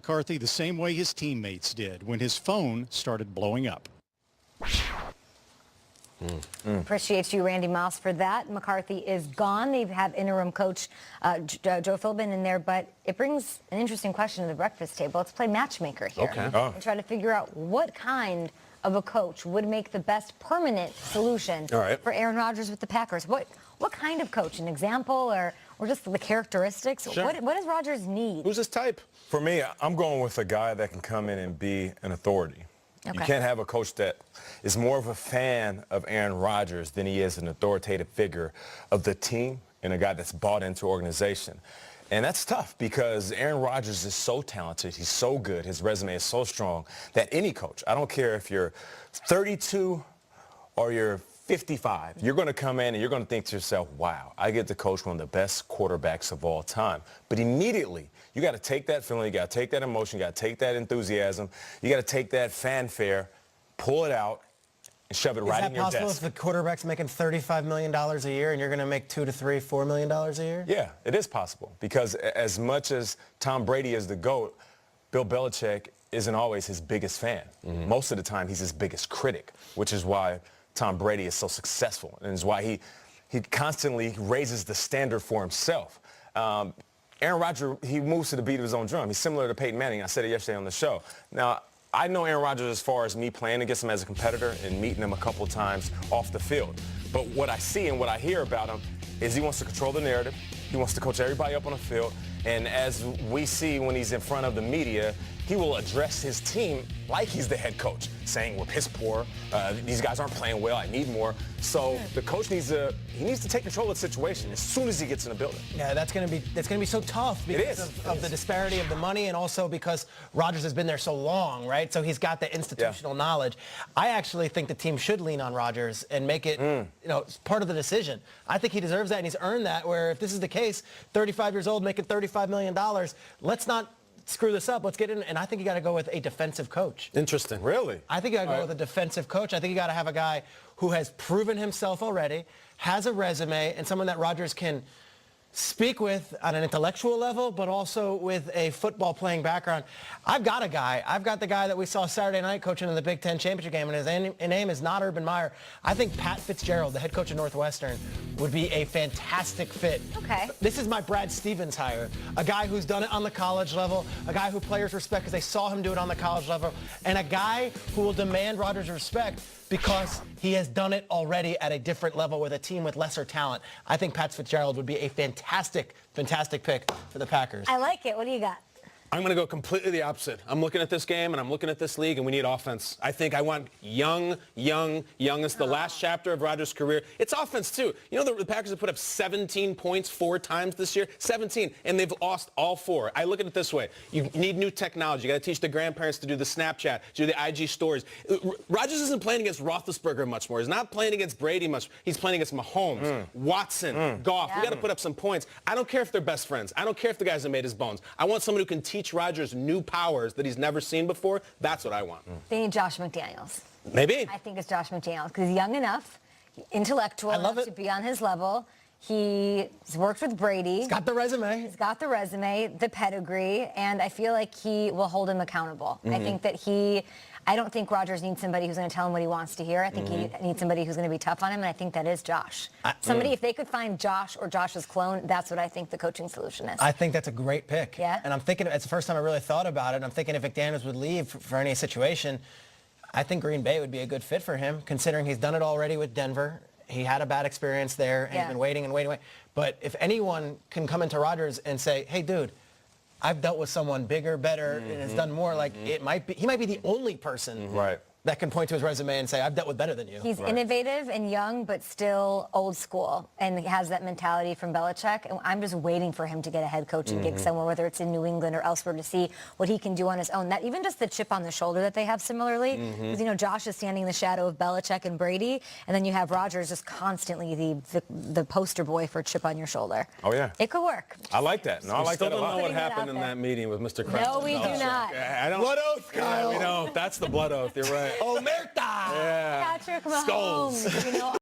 McCarthy the same way his teammates did when his phone started blowing up. Appreciate you, Randy Moss, for that. McCarthy is gone. They have interim coach Joe Philbin in there, but it brings an interesting question to the breakfast table. Let's play matchmaker here and try to figure out what kind of a coach would make the best permanent solution for Aaron Rodgers with the Packers. What kind of coach? An example or just the characteristics? Sure. What does Rodgers need? Who's his type? For me, I'm going with a guy that can come in and be an authority. You can't have a coach that is more of a fan of Aaron Rodgers than he is an authoritative figure of the team and a guy that's bought into organization. And that's tough because Aaron Rodgers is so talented. He's so good. His resume is so strong that any coach, I don't care if you're 32 or you're 55, you're going to come in and you're going to think to yourself, wow, I get to coach one of the best quarterbacks of all time. But immediately, you got to take that feeling, you got to take that emotion, you got to take that enthusiasm, you got to take that fanfare, pull it out, and shove it right in your desk. Is that possible if the quarterback's making $35 million a year and you're going to make $2 to $4 million a year? Yeah, it is possible because as much as Tom Brady is the GOAT, Bill Belichick isn't always his biggest fan. Most of the time, he's his biggest critic, which is why Tom Brady is so successful and is why he constantly raises the standard for himself. Aaron Rodgers, he moves to the beat of his own drum. He's similar to Peyton Manning. I said it yesterday on the show. Now, I know Aaron Rodgers as far as me playing against him as a competitor and meeting him a couple of times off the field. But what I see and what I hear about him is he wants to control the narrative. He wants to coach everybody up on the field. And as we see when he's in front of the media, he will address his team like he's the head coach, saying we're piss poor, these guys aren't playing well, I need more. So the coach needs to take control of the situation as soon as he gets in the building. Yeah, that's gonna be so tough because of the disparity of the money and also because Rodgers has been there so long, right? So he's got the institutional knowledge. I actually think the team should lean on Rodgers and make it, part of the decision. I think he deserves that and he's earned that. Where if this is the case, 35 years old, making $35 million, let's not screw this up. Let's get in. And I think you got to go with a defensive coach. Interesting. Really? I think you got to go with a defensive coach. I think you got to have a guy who has proven himself already, has a resume, and someone that Rodgers can speak with on an intellectual level, but also with a football playing background. I've got a guy. I've got the guy that we saw Saturday night coaching in the Big Ten championship game, and his name is not Urban Meyer. I think Pat Fitzgerald, the head coach of Northwestern, would be a fantastic fit. Okay. This is my Brad Stevens hire, a guy who's done it on the college level, a guy who players respect because they saw him do it on the college level, and a guy who will demand Rodgers' respect because he has done it already at a different level with a team with lesser talent. I think Pat Fitzgerald would be a fantastic pick for the Packers. I like it. What do you got? I'm going to go completely the opposite. I'm looking at this game, and I'm looking at this league, and we need offense. I think I want young. It's the last chapter of Rodgers' career. It's offense, too. You know, the Packers have put up 17 points 4 times this year. 17, and they've lost all 4. I look at it this way. You need new technology. You got to teach the grandparents to do the Snapchat, to do the IG stories. Rodgers isn't playing against Roethlisberger much more. He's not playing against Brady much. He's playing against Mahomes, Watson, Goff. We got to put up some points. I don't care if they're best friends. I don't care if the guys have made his bones. I want someone who can teach Rodgers new powers that he's never seen before. That's what I want. They need Josh McDaniels. Maybe. I think it's Josh McDaniels because he's young enough, intellectual enough to be on his level. He's worked with Brady. He's got the resume. He's got the resume, the pedigree, and I feel like he will hold him accountable. I think that I don't think Rodgers needs somebody who's going to tell him what he wants to hear. I think he needs somebody who's going to be tough on him, and I think that is Josh. Somebody, if they could find Josh or Josh's clone, that's what I think the coaching solution is. I think that's a great pick. Yeah? And I'm thinking, it's the first time I really thought about it. I'm thinking if McDaniels would leave for any situation, I think Green Bay would be a good fit for him, considering he's done it already with Denver. He had a bad experience there, and he's been waiting. But if anyone can come into Rodgers and say, hey, dude, I've dealt with someone bigger, better, and has done more, like he might be the only person that can point to his resume and say, I've dealt with better than you. He's innovative and young, but still old school, and he has that mentality from Belichick. And I'm just waiting for him to get a head coaching gig somewhere, whether it's in New England or elsewhere, to see what he can do on his own. That even just the chip on the shoulder that they have similarly, because Josh is standing in the shadow of Belichick and Brady, and then you have Rodgers just constantly the poster boy for chip on your shoulder. Oh yeah, it could work. I like that. No, I like that a lot. Still don't know what happened in that meeting with Mr. Kraft. No, we do not. I don't. Blood oath, Kyle. We know. That's the blood oath. You're right. Omerta! Yeah. Patrick Mahomes. Skulls.